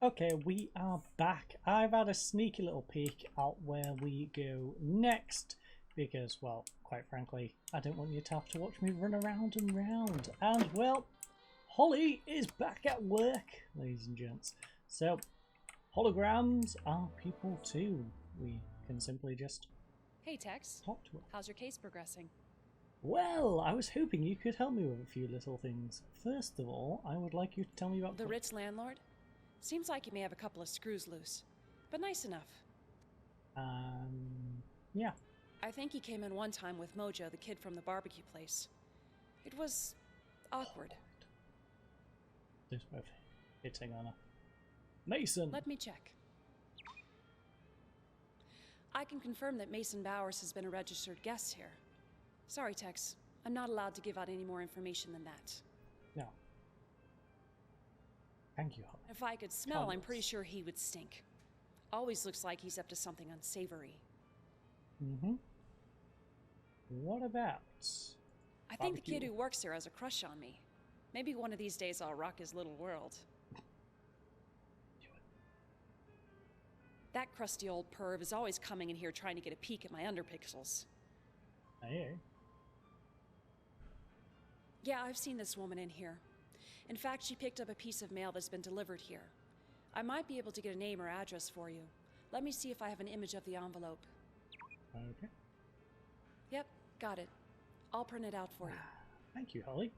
Okay, we are back. I've had a sneaky little peek out where we go next because, well, quite frankly, I don't want you to have to watch me run around and round. And, well, Holly is back at work, ladies and gents. So, holograms are people too. We can simply just Hey Tex, talk to her. how's your case progressing? Well, I was hoping you could help me with a few little things. First of all, I would like you to tell me about The rich landlord? Seems like he may have a couple of screws loose, but nice enough. Yeah. I think he came in one time with Mojo, the kid from the barbecue place. It was awkward. This way, hitting on her. Mason! Let me check. I can confirm that Mason Bowers has been a registered guest here. Sorry, Tex. I'm not allowed to give out any more information than that. No. Thank you, Holly. If I could smell, I'm pretty sure he would stink. Always looks like he's up to something unsavory. Mm-hmm. What about I think the kid who works here has a crush on me. Maybe one of these days I'll rock his little world. That crusty old perv is always coming in here trying to get a peek at my underpixels. Hey. Yeah, I've seen this woman in here. In fact, she picked up a piece of mail that's been delivered here. I might be able to get a name or address for you. Let me see if I have an image of the envelope. Okay. Yep, got it. I'll print it out for you. Thank you, Holly.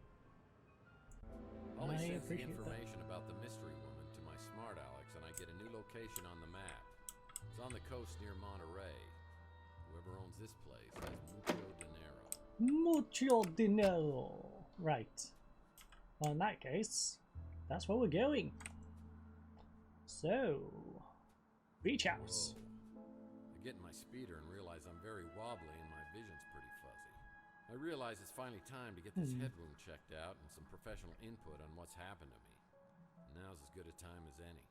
Holly sends the information about the mystery woman to my smart Alex, and I get a new location on the map. It's on the coast near Monterey. Whoever owns this place has mucho dinero. Mucho dinero. Right. Well, in that case, that's where we're going. So, beach house. Whoa. I get in my speeder and realize I'm very wobbly and my vision's pretty fuzzy. I realize it's finally time to get this head wound checked out and some professional input on what's happened to me. Now's as good a time as any.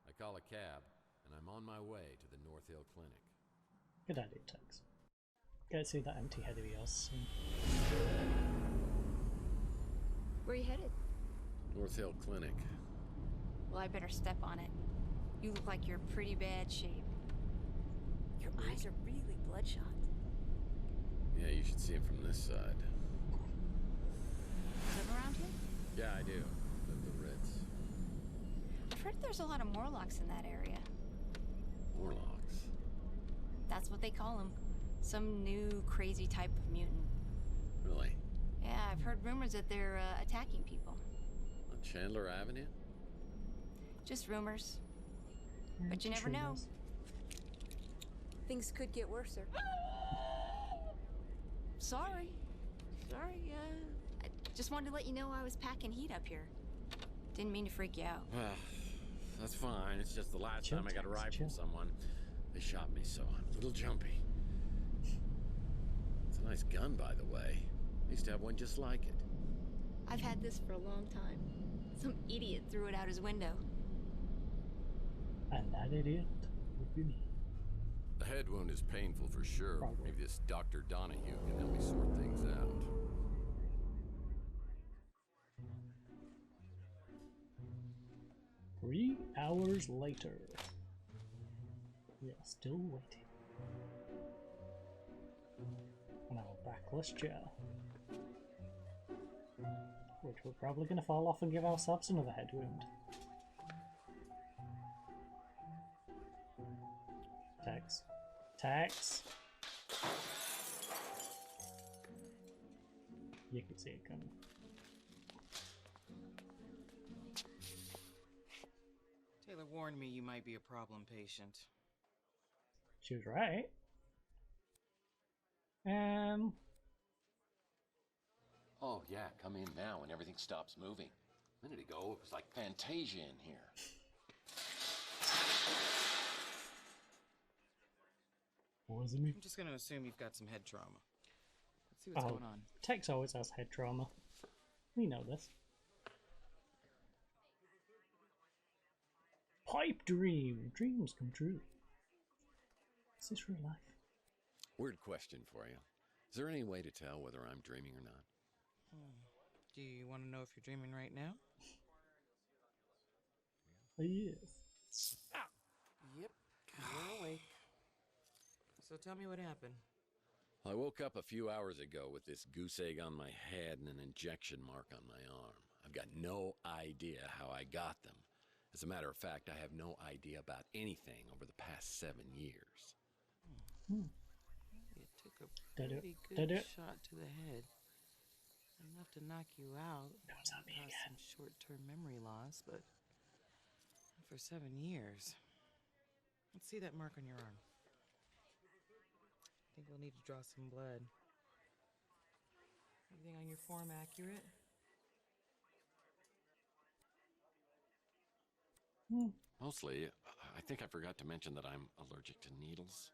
I call a cab, and I'm on my way to the North Hill Clinic. Good idea, Tex. Go see that empty head of yours. Where are you headed? North Hill Clinic. Well, I better step on it. You look like you're in pretty bad shape. Your eyes are really bloodshot. Yeah, you should see him from this side. Live around here? Yeah, I do. The Ritz. I've heard there's a lot of Morlocks in that area. Morlocks? That's what they call them. Some new, crazy type of mutant. Really? Yeah, I've heard rumors that they're attacking people. On Chandler Avenue? Just rumors. But you never know. Things could get worse, sir. Sorry. I just wanted to let you know I was packing heat up here. Didn't mean to freak you out. That's fine. It's just the last time I got a ride from someone, they shot me, so I'm a little jumpy. It's a nice gun, by the way. I used to have one just like it. I've had this for a long time. Some idiot threw it out his window. And that idiot would be me. The head wound is painful for sure. Probably. Maybe this Dr. Donahue can help me sort things out. 3 hours later. We are still waiting. On our backless chair. Which we're probably going to fall off and give ourselves another head wound. Tex. Tex! You can see it coming. Taylor warned me you might be a problem patient. She was right. Oh, yeah, come in now when everything stops moving. A minute ago, it was like Fantasia in here. Wasn't me? I'm just gonna assume you've got some head trauma. Let's see what's going on. Tex always has head trauma. We know this. Pipe dream. Dreams come true. Is this real life? Weird question for you. Is there any way to tell whether I'm dreaming or not? Do you want to know if you're dreaming right now? Yes. Yep, you're awake. So tell me what happened. I woke up a few hours ago with this goose egg on my head and an injection mark on my arm. I've got no idea how I got them. As a matter of fact, I have no idea about anything over the past 7 years. It took a pretty good shot to the head. Enough to knock you out. Don't tell me Cause again. some short-term memory loss, but not for 7 years. Let's see that mark on your arm. I think we'll need to draw some blood. Everything on your form accurate? Mostly, I think I forgot to mention that I'm allergic to needles.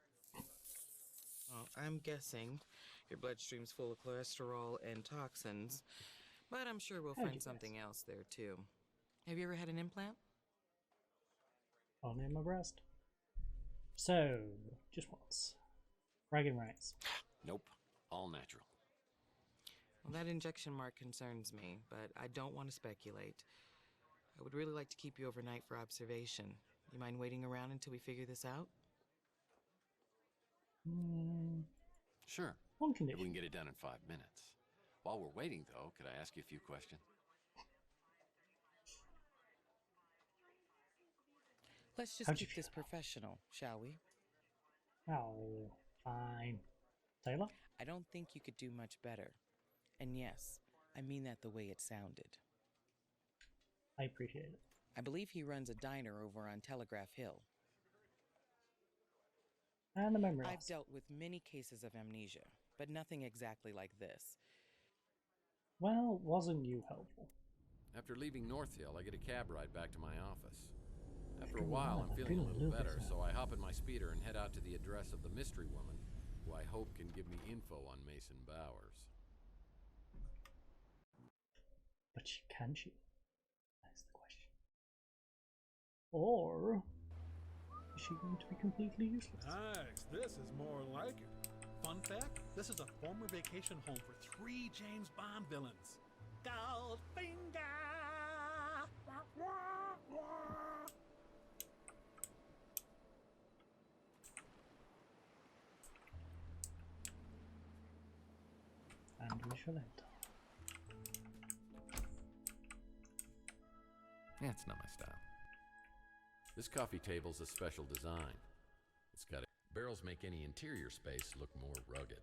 Well, I'm guessing your bloodstream's full of cholesterol and toxins, but I'm sure we'll find something else there too. Have you ever had an implant? On in my breast. So, just once. Bragging rights. Nope, all natural. Well, that injection mark concerns me, but I don't want to speculate. I would really like to keep you overnight for observation. You mind waiting around until we figure this out? Sure. One If we condition. can get it done in 5 minutes. While we're waiting, though, could I ask you a few questions? Let's just How'd you keep this professional, shall we? Oh, fine. Taylor? I don't think you could do much better. And yes, I mean that the way it sounded. I appreciate it. I believe he runs a diner over on Telegraph Hill. And the memory I've loss. dealt with many cases of amnesia, but nothing exactly like this. Well, wasn't you helpful? After leaving North Hill, I get a cab ride back to my office. After a Feeling while, well. I'm feeling a little bit better, sad. so I hop in my speeder and head out to the address of the mystery woman, who I hope can give me info on Mason Bowers. But can she? That's the question. Or is she going to be completely useless? Nice, this is more like it. Fun fact, this is a former vacation home for 3 James Bond villains. Goldfinger! And we shall enter. Yeah, it's not my style. This coffee table's a special design. It's got barrels make any interior space look more rugged.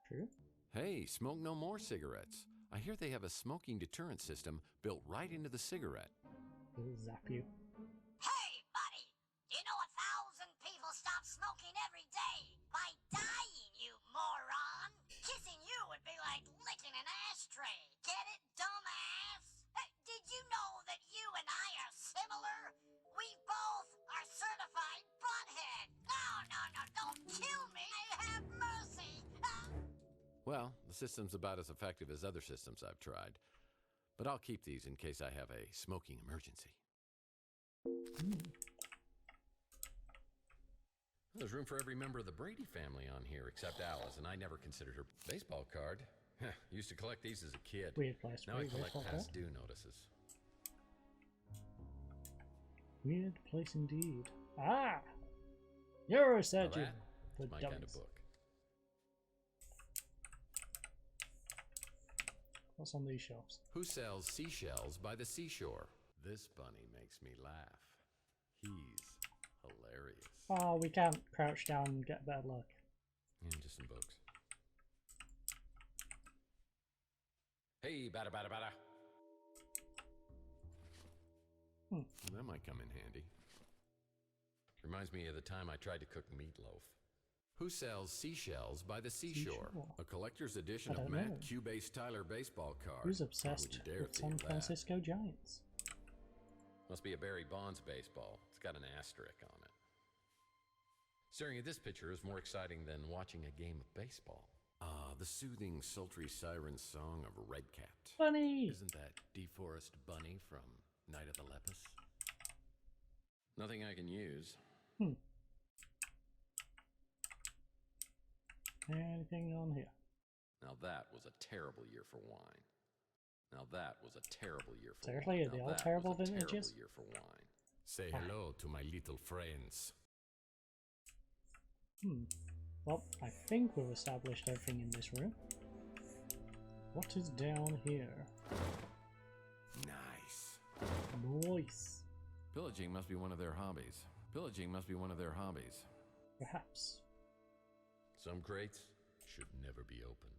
True. Hey, smoke no more cigarettes. I hear they have a smoking deterrent system built right into the cigarette. It'll zap you. Hey, buddy! Do you know 1,000 people stop smoking every day? By dying, you moron! Kissing you would be like licking an ashtray. Get it, dumbass? Did you know that you and I are similar? We both are certified butthead. No, don't kill me. Have mercy. Well, the system's about as effective as other systems I've tried. But I'll keep these in case I have a smoking emergency. There's room for every member of the Brady family on here except Alice, and I never considered her baseball card. Used to collect these as a kid. Weird place. Now I Weird collect place. past due notices. Weird place indeed. Ah! Neurosurgeon. Now For that's my dummies. kind of book. What's on these shelves? Who sells seashells by the seashore? This bunny makes me laugh. He's hilarious. Oh, we can't crouch down and get better luck. Just some books. Hey, bada bada bada. Well, that might come in handy. Reminds me of the time I tried to cook meatloaf. Who sells seashells by the seashore? Seashore? A collector's edition I of don't Matt know. Cubase-Tyler baseball card. Who's I obsessed wouldn't dare with thieve San that. Francisco Giants? Must be a Barry Bonds baseball. It's got an asterisk on it. Staring at this picture is more exciting than watching a game of baseball. The soothing, sultry siren song of Redcapped. Bunny! Isn't that DeForest Bunny from Night of the Lepus? Nothing I can use. Anything on here? Now that was a terrible year for wine. Now that was a terrible year for Seriously, wine. are they Now all that terrible was a vintages? terrible year for wine. Say hello to my little friends. Well, I think we've established everything in this room. What is down here? Nice. Nice. Pillaging must be one of their hobbies. Pillaging must be one of their hobbies. Perhaps. Some crates should never be opened.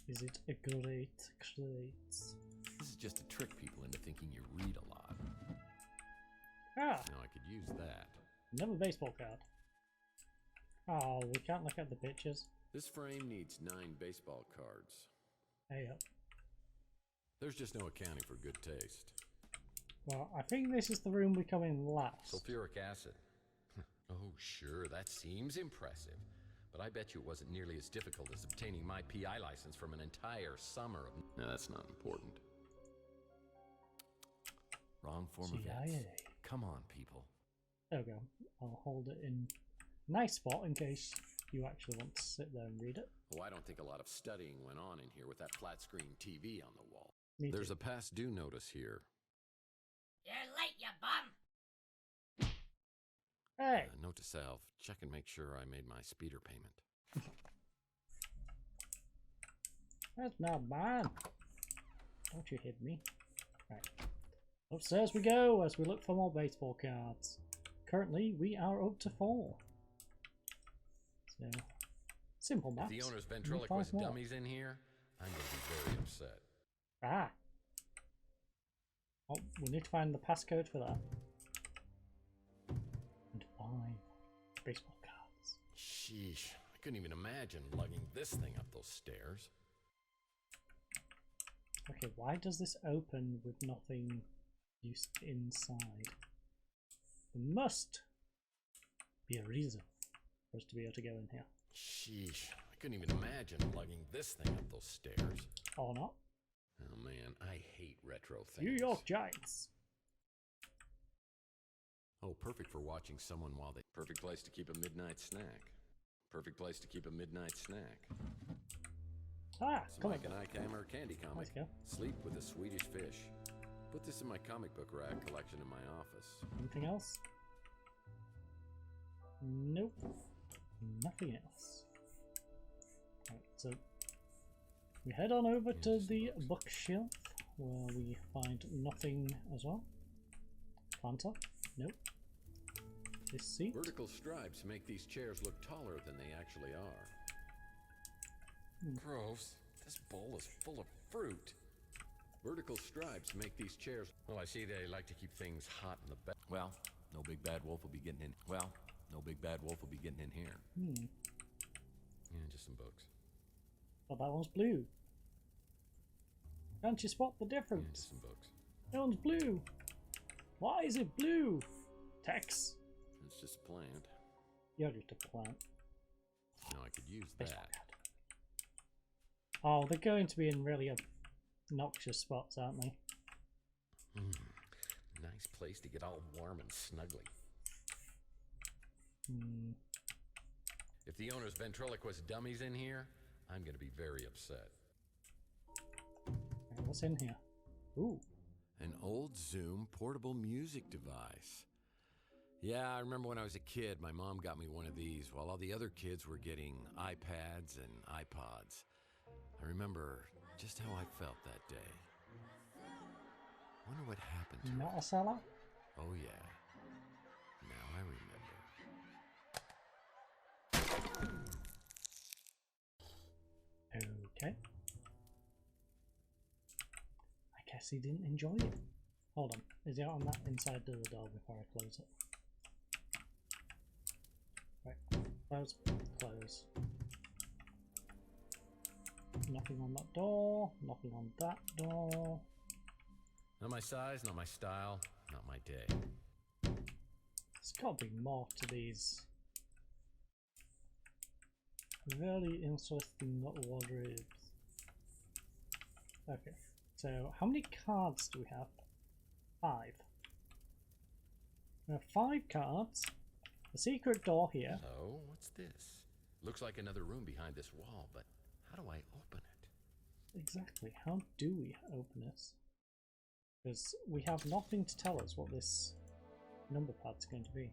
Is it a great crate? This is just to trick people into thinking you read a lot. Ah! Now I could use that. Another baseball card. Oh, we can't look at the pictures. This frame needs 9 baseball cards. Hey up. There's just no accounting for good taste. Well, I think this is the room we come in last. Sulfuric acid. Oh, sure, that seems impressive. But I bet you it wasn't nearly as difficult as obtaining my PI license from an entire summer of... No, that's not important. Wrong form of CIA. X. Come on, people. There we go. I'll hold it in a nice spot in case you actually want to sit there and read it. Oh, I don't think a lot of studying went on in here with that flat screen TV on the wall. Me There's too. a past due notice here. You're late, you bum! Hey! Note to self, check and make sure I made my speeder payment. That's not bad. Don't you hit me. Right. Upstairs we go as we look for more baseball cards. Currently, we are up to 4. So, simple maths. If the owner's We need ventriloquist 5 more. dummies in here, I'm going to be very upset. Ah! Oh, we need to find the passcode for that. And 5 baseball cards. Sheesh, I couldn't even imagine lugging this thing up those stairs. Okay, why does this open with nothing used inside? There must be a reason for us to be able to go in here. Sheesh, I couldn't even imagine lugging this thing up those stairs. Or not. Oh man, I hate retro things. New York Giants. Oh, perfect for watching someone while they... Perfect place to keep a midnight snack. Perfect place to keep a midnight snack. Ah, Some come on. Mike and I Hammer candy comic. Let's go. Sleep with a Swedish fish. Put this in my comic book rack collection in my office. Anything else? Nope. Nothing else. Right, so we head on over to the bookshelf where we find nothing as well. Planter? Nope. This seat? Vertical stripes make these chairs look taller than they actually are. Gross. This bowl is full of fruit. Vertical stripes make these chairs... Well, I see they like to keep things hot in the back. Well, no big bad wolf will be getting in... Well, no big bad wolf will be getting in here. Yeah, just some books. But that one's blue. Can't you spot the Yeah, difference? just some books. That one's blue. Why is it blue? Tex. It's just a plant. You're just a plant. Now I could use Baseball that. card. Oh, they're going to be in really obnoxious spots, aren't they? Nice place to get all warm and snuggly. If the owner's ventriloquist dummies in here, I'm going to be very upset. Right, what's in here? Ooh. An old Zoom portable music device. Yeah, I remember when I was a kid, my mom got me one of these while all the other kids were getting iPads and iPods. I remember just how I felt that day. Wonder what happened to Not her. a seller? Oh yeah. Now I remember. Okay. I guess he didn't enjoy it. Hold on. Is he out on that inside of the door before I close it? Right. Close. Close. Nothing on that door. Nothing on that door. Not my size, not my style, not my day. There's got to be more to these very interesting wardrobes. Okay, so how many cards do we have? 5. We have 5 cards. A secret door here. So, what's this? Looks like another room behind this wall, but how do I open it? Exactly. How do we open this? Because we have nothing to tell us what this number pad's going to be.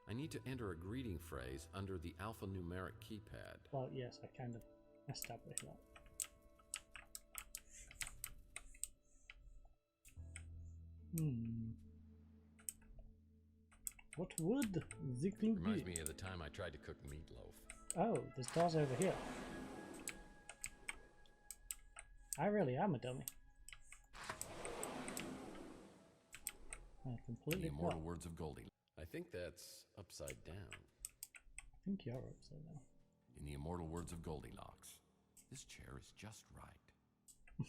I need to enter a greeting phrase under the alphanumeric keypad. Well, yes, I kind of established that. What would the clue be? Reminds me of the time I tried to cook meatloaf. Oh, there's doors over here. I really am a dummy. I completely The immortal forgot. words of Goldie. I think that's upside down. I think you're upside down. In the immortal words of Goldilocks, this chair is just right.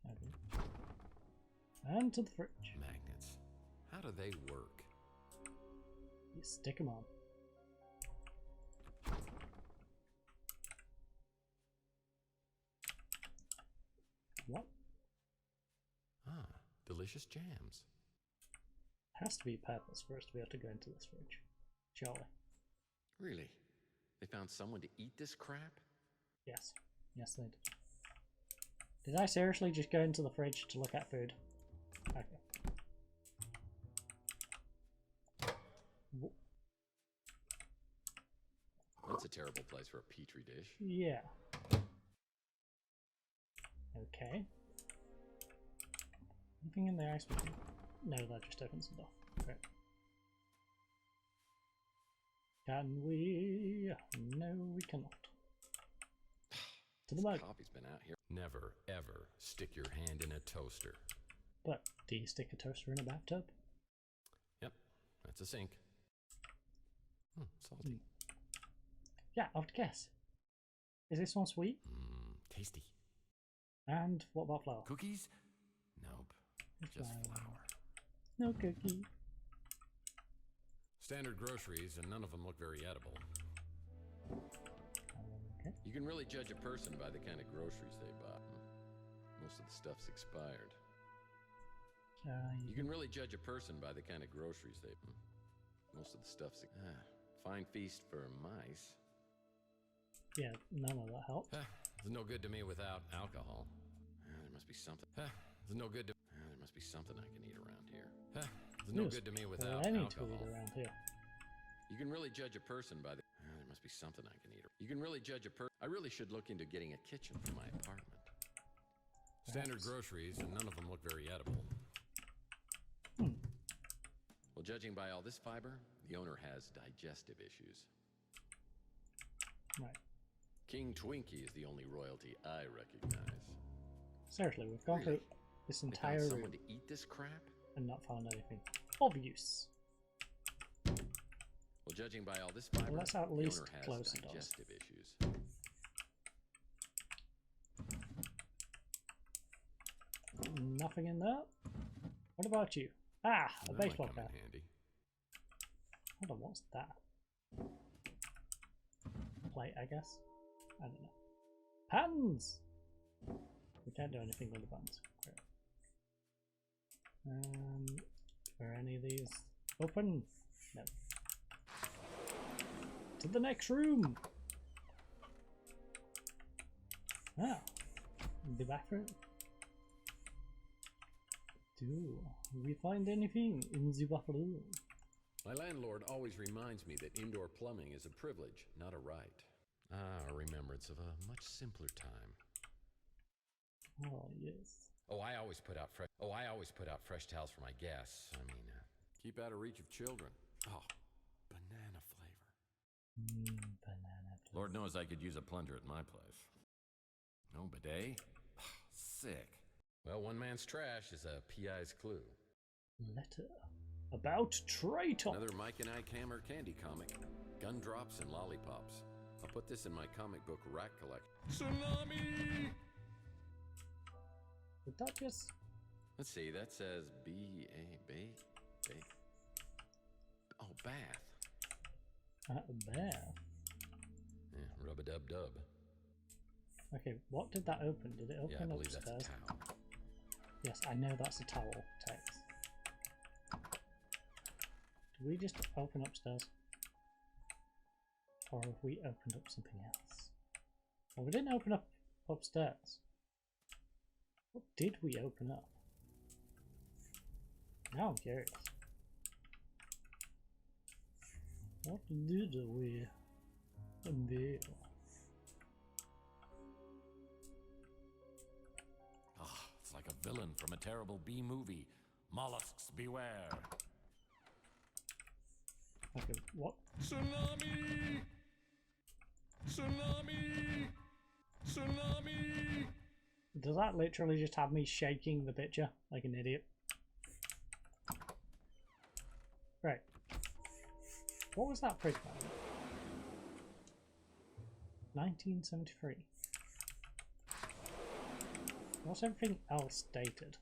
I think. And to the fridge. Magnets. How do they work? You stick them on. What? Ah, delicious jams. Has to be purpose for us to be able to go into this fridge. Surely. Really? They found someone to eat this crap? Yes. Yes, they did. Did I seriously just go into the fridge to look at food? Okay. That's a terrible place for a petri dish. Yeah. Okay. Anything in the ice machine? No, that just opens the door. Great. Can we? No, we cannot. To the This mug. coffee's been out here. Never, ever stick your hand in a toaster. But do you stick a toaster in a bathtub? Yep, that's a sink. Salty. Yeah, I would guess. Is this one sweet? Tasty. And what about flour? Cookies? Nope. Just flour. No cookie. Standard groceries, and none of them look very edible. Okay. You can really judge a person by the kind of groceries they buy. Most of the stuff's expired. You can really judge a person by the kind of groceries they buy. Most of the stuff's fine feast for mice. Yeah, none of that helped. It's no good to me without alcohol. There must be something. It's no good to. There must be something I can eat around here. It's no good to me without plenty alcohol. to eat around here. You can really judge a person by the. There must be something I can eat. You can really judge a person. I really should look into getting a kitchen for my apartment. Standard groceries, and none of them look very edible. Well, judging by all this fiber, the owner has digestive issues. Right. King Twinkie is the only royalty I recognize. Seriously, we've gone through this They entire found room someone to eat this crap? and not found anything of use. Well, judging by all this fiber, Well, let's at the least owner has close the doors. digestive issues. Nothing in there. What about you? Ah, a That baseball might come cap. in handy. Hold on, what's that? Plate, I guess. I don't know. Pans! We can't do anything with the pans. Great. Are any of these open? No. To the next room! Ah, the back room. Do we find anything in the back room? My landlord always reminds me that indoor plumbing is a privilege, not a right. Ah, a remembrance of a much simpler time. Oh yes. I always put out fresh towels for my guests. I mean, keep out of reach of children. Oh, banana flavor. Banana. Lord knows I could use a plunger at my place. No bidet? Sick. Well, one man's trash is a PI's clue. Letter about traitor. Another Mike and Ike Hammer candy comic. Gumdrops and lollipops. I'll put this in my comic book rack collection. Tsunami! Did that just? Let's see, that says B-A-B. Oh, bath. Bear. Yeah, rub-a-dub-dub. Okay, what did that open? Did it open Yeah, I believe upstairs? that's a towel. Yes, I know that's a towel, Tex. Did we just open upstairs? Or have we opened up something else? Well, we didn't open up upstairs. What did we open up? Now I'm curious. What did we unveil? Ah, it's like a villain from a terrible B movie. Mollusks beware. Okay, what? Tsunami! Tsunami! Tsunami! Does that literally just have me shaking the picture like an idiot? Right. What was that print van? 1973. What's everything else dated?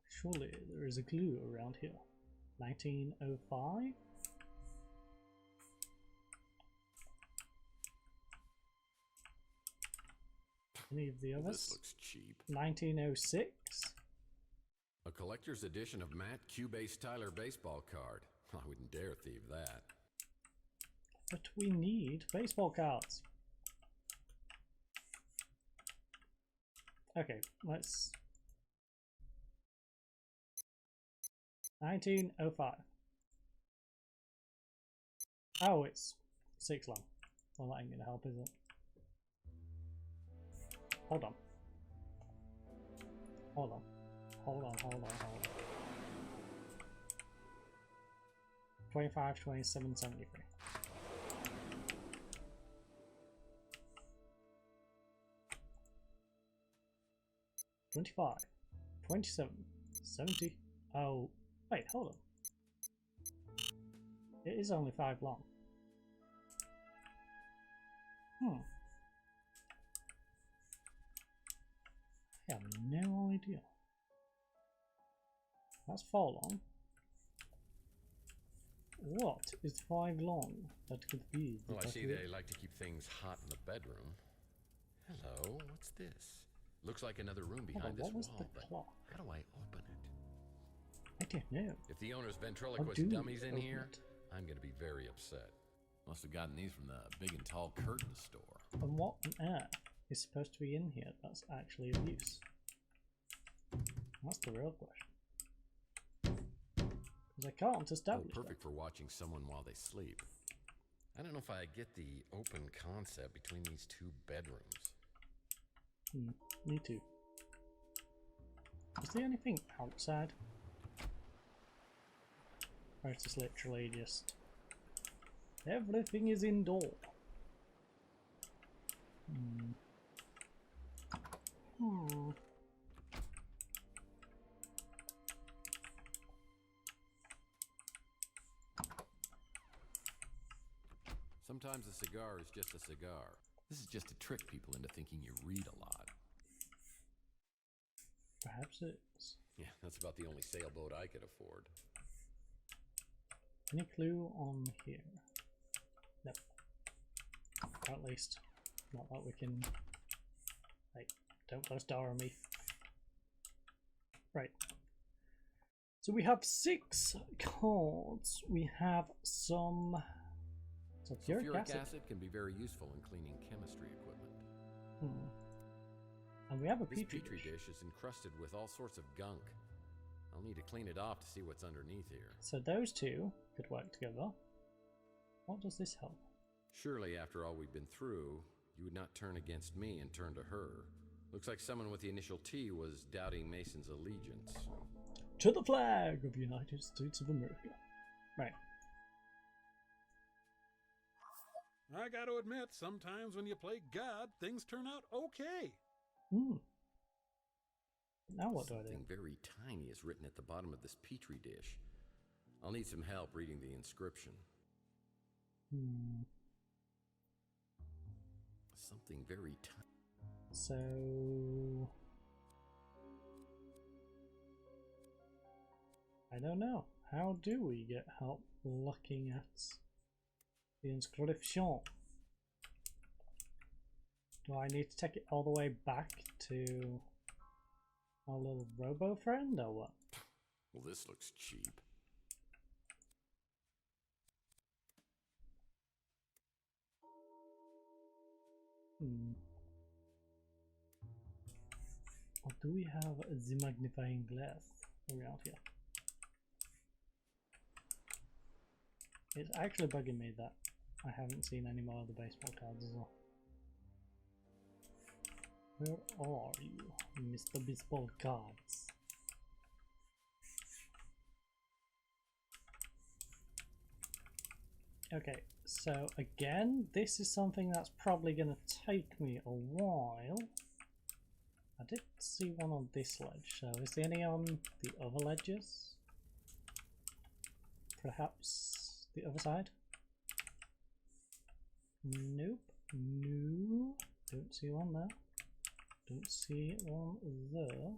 Surely there is a clue around here. 1905? Any of the others? This looks cheap. 1906? A collector's edition of Matt Cubase Tyler baseball card. I wouldn't dare thieve that. But we need baseball cards. Okay, let's... 1905. Oh, it's 6 long. Well, that ain't gonna help, is it? Hold on. Hold on. Hold on, hold on, hold on. 25, 27, 73. $25, 27, 70. Oh, wait, hold on. It is only 5 long. I have no idea. That's 4 long. What is 5 long? That could be. Well, I see they like to keep things hot in the bedroom. Hello, what's this? Looks like another room behind this what was wall, the but clock? how do I open it? I don't know. If the owner's How ventriloquist do you dummies in open here, it? I'm gonna be very upset. Must have gotten these from the big and tall curtain store. And what on earth is supposed to be in here that's actually of use? That's the real question. Because I can't Oh, establish perfect for watching someone while they sleep. I don't know if I get the open concept between these 2 bedrooms. that. Me too. Is there anything outside? Or is this literally just... everything is indoor? Sometimes a cigar is just a cigar. This is just to trick people into thinking you read a lot. Perhaps it's... Yeah, that's about the only sailboat I could afford. Any clue on here? No. Or at least, not that we can... Hey, don't close door on me. Right. So we have 6 cards. We have some sulfuric acid. Can be very useful in cleaning chemistry equipment. And we have a This petri dish is encrusted with all sorts of gunk. I'll need to clean it off to see what's underneath here. So those 2 could work together. What does this help? Surely, after all we've been through, you would not turn against me and turn to her. Looks like someone with the initial T was doubting Mason's allegiance. To the flag of the United States of America. Right. I gotta admit, sometimes when you play God, things turn out okay. Now what do I do? Something very tiny is written at the bottom of this petri dish. I'll need some help reading the inscription. Something very tiny. So... I don't know. How do we get help looking at the inscription? Do I need to take it all the way back to our little robo friend or what? Well, this looks cheap. Or do we have the magnifying glass around here? It's actually bugging me that I haven't seen any more of the baseball cards as well. Where are you, Mr. Baseball Cards? Okay, so again, this is something that's probably going to take me a while. I did see one on this ledge, so is there any on the other ledges? Perhaps the other side? Nope. No. Don't see one there. Don't see one there.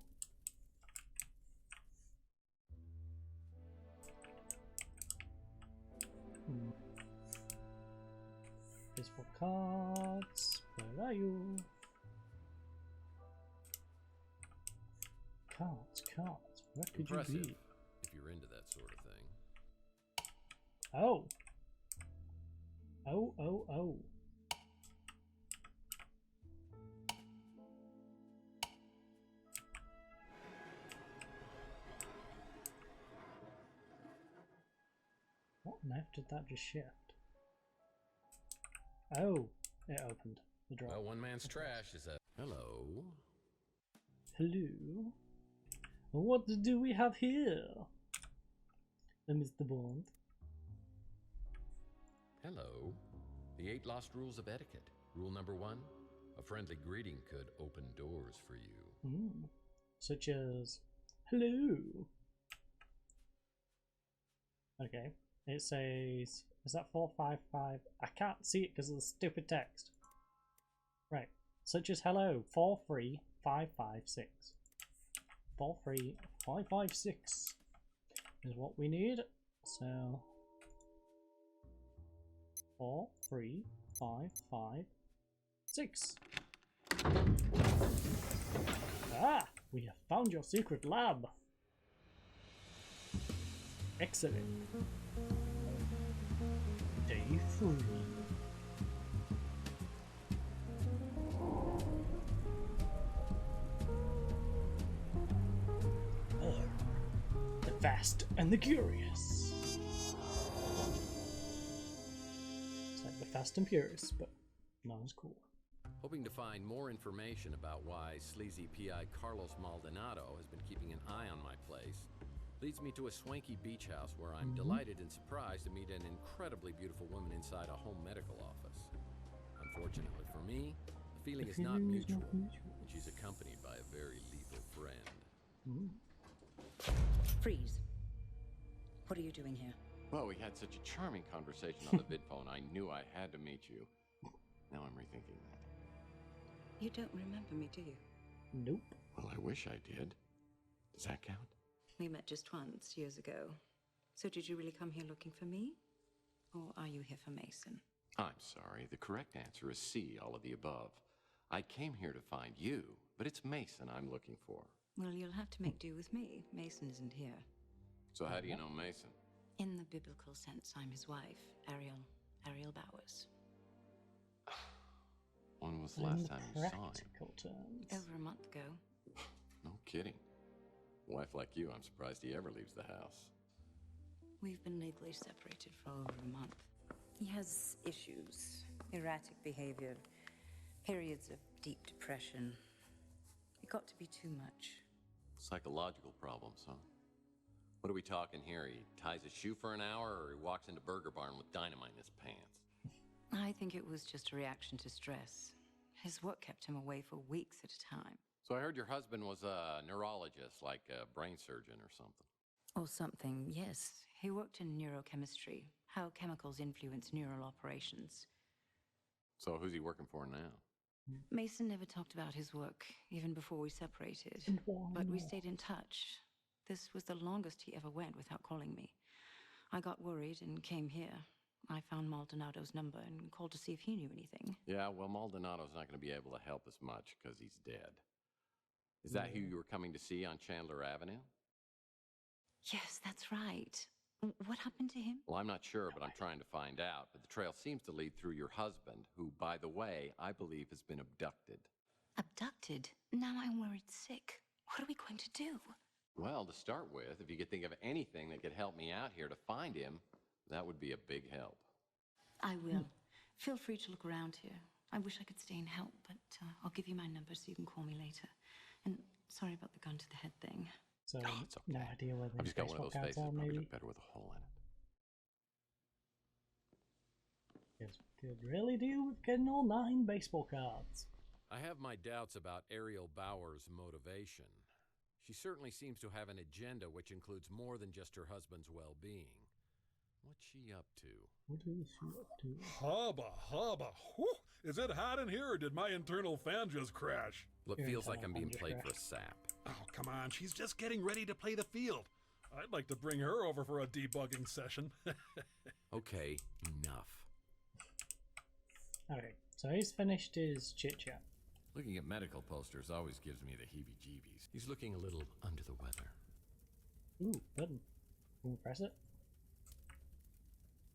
Baseball cards. Where are you? Cards. Where could Impressive, you be? if you're into that sort of thing. Oh. Oh. What on earth did that just shift? Oh, it opened the drawer. Well, one man's trash is a... Hello. Hello. What do we have here? Mr. Bond. Hello. The 8 lost rules of etiquette. Rule number 1, a friendly greeting could open doors for you. Such as, hello. Okay. It says, is that 455? I can't see it because of the stupid text. Right. Such as hello, 43556. 43556 is what we need. So 43556. Ah, we have found your secret lab. Excellent. Day 3. The Fast and the Curious. It's like the Fast and Furious, but not as cool. Hoping to find more information about why sleazy PI Carlos Maldonado has been keeping an eye on my place leads me to a swanky beach house where I'm delighted and surprised to meet an incredibly beautiful woman inside a home medical office. Unfortunately for me, the feeling is not mutual, and she's accompanied by a very lethal friend. Freeze. What are you doing here? Well, we had such a charming conversation on the vid phone, I knew I had to meet you. Now I'm rethinking that. You don't remember me, do you? Nope. Well, I wish I did. Does that count? We met just once, years ago. So did you really come here looking for me? Or are you here for Mason? I'm sorry. The correct answer is C, all of the above. I came here to find you, but it's Mason I'm looking for. Well, you'll have to make do with me. Mason isn't here. So how do you know Mason? In the biblical sense, I'm his wife, Ariel Bowers. When was the last time you saw him? Practical terms. Over a month ago. No kidding. A wife like you, I'm surprised he ever leaves the house. We've been legally separated for over a month. He has issues, erratic behavior, periods of deep depression. It got to be too much. Psychological problems, huh? What are we talking here? He ties a shoe for an hour, or he walks into Burger Barn with dynamite in his pants? I think it was just a reaction to stress. His work kept him away for weeks at a time. So I heard your husband was a neurologist, like a brain surgeon or something. Or something, yes. He worked in neurochemistry, how chemicals influence neural operations. So who's he working for now? Mason never talked about his work, even before we separated. But we stayed in touch. This was the longest he ever went without calling me. I got worried and came here. I found Maldonado's number and called to see if he knew anything. Yeah, well, Maldonado's not going to be able to help us much because he's dead. Is that who you were coming to see on Chandler Avenue? Yes, that's right. What happened to him? Well, I'm not sure, but I'm trying to find out. But the trail seems to lead through your husband, who, by the way, I believe has been abducted. Abducted? Now I'm worried sick. What are we going to do? Well, to start with, if you could think of anything that could help me out here to find him, that would be a big help. I will. Feel free to look around here. I wish I could stay and help, but I'll give you my number so you can call me later. And sorry about the gun to the head thing. So, Oh, it's okay. no idea where I've the just got one of baseball those cards faces are, that probably maybe. look better with a hole in it. Yes, could really do with getting all 9 baseball cards. I have my doubts about Ariel Bauer's motivation. She certainly seems to have an agenda which includes more than just her husband's well-being. What's she up to? What is she up to? Hubba, hubba. Whew. Is it hot in here, or did my internal fan just crash? Well, it Your feels like I'm being internal fan played just for a sap. Oh, come on. She's just getting ready to play the field. I'd like to bring her over for a debugging session. Okay, enough. Okay, so he's finished his chit-chat. Looking at medical posters always gives me the heebie-jeebies. He's looking a little under the weather. Ooh, button. Can we press it?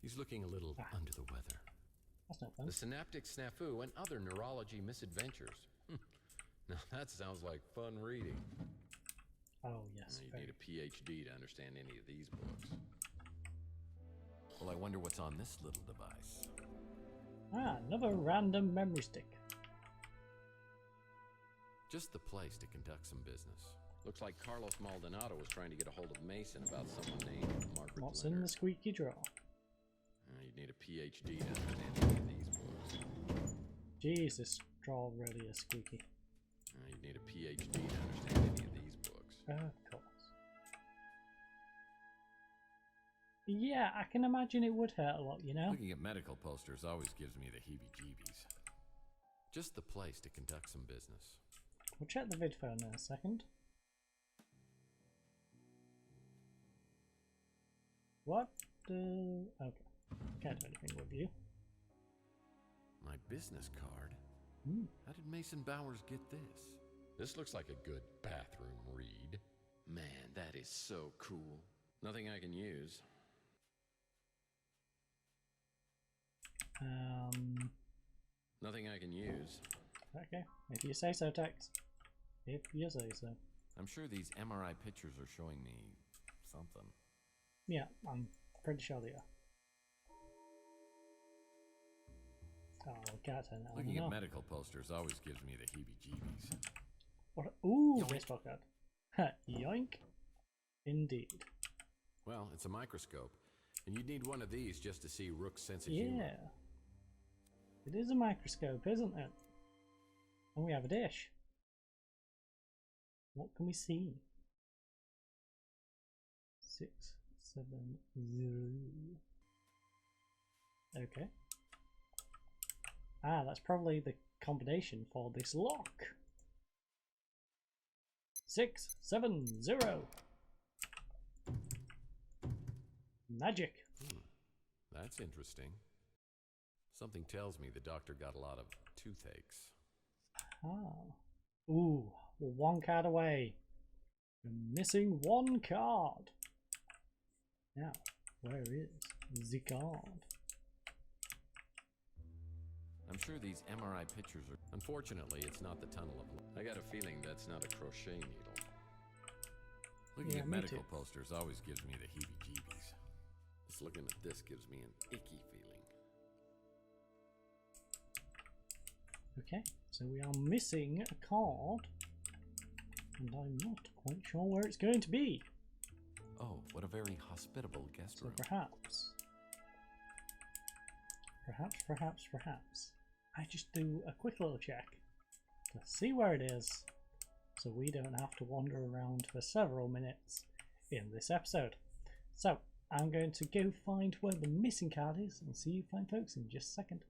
He's looking a little under the weather. That's not fun. The synaptic snafu and other neurology misadventures. Now that sounds like fun reading. Oh, yes. You need a PhD to understand any of these books. Well, I wonder what's on this little device. Another random memory stick. Just the place to conduct some business. Looks like Carlos Maldonado was trying to get a hold of Mason about someone named Margaret What's Leonard. in the squeaky drawer? You'd need a PhD to understand any of these books. Jesus, drawer really is squeaky. You'd need a PhD to understand any of these books. Of course. Yeah, I can imagine it would hurt a lot, you know? Looking at medical posters always gives me the heebie-jeebies. Just the place to conduct some business. We'll check the vid phone in a second. What? Okay. Can't do anything with you. My business card? Hmm. How did Mason Bowers get this? This looks like a good bathroom read. Man, that is so cool. Nothing I can use. Nothing I can use. Okay. If you say so, Tex. If you say so. I'm sure these MRI pictures are showing me something. Yeah, I'm pretty sure they are. Oh, we can't turn that on. Looking No. at medical posters always gives me the heebie-jeebies. What? Ooh, Yoink. baseball card. Ha, yoink. Indeed. Well, it's a microscope, and you'd need one of these just to see Rook's sense of Yeah. humor. It is a microscope, isn't it? And we have a dish. What can we see? 6, 7, 0. Okay. That's probably the combination for this lock. 6, 7, 0. Magic. That's interesting. Something tells me the doctor got a lot of toothaches. Ooh, we're 1 card away. We're missing 1 card. Now, where is the card? I'm sure these MRI pictures are... Unfortunately, it's not the tunnel of light. I got a feeling that's not a crochet needle. Looking Yeah, at me medical too. posters always gives me the heebie-jeebies. Just looking at this gives me an icky feeling. Okay, so we are missing a card, and I'm not quite sure where it's going to be. Oh, what a very hospitable guest So room. perhaps, I just do a quick little check to see where it is, so we don't have to wander around for several minutes in this episode. So I'm going to go find where the missing card is and see you fine folks in just a second.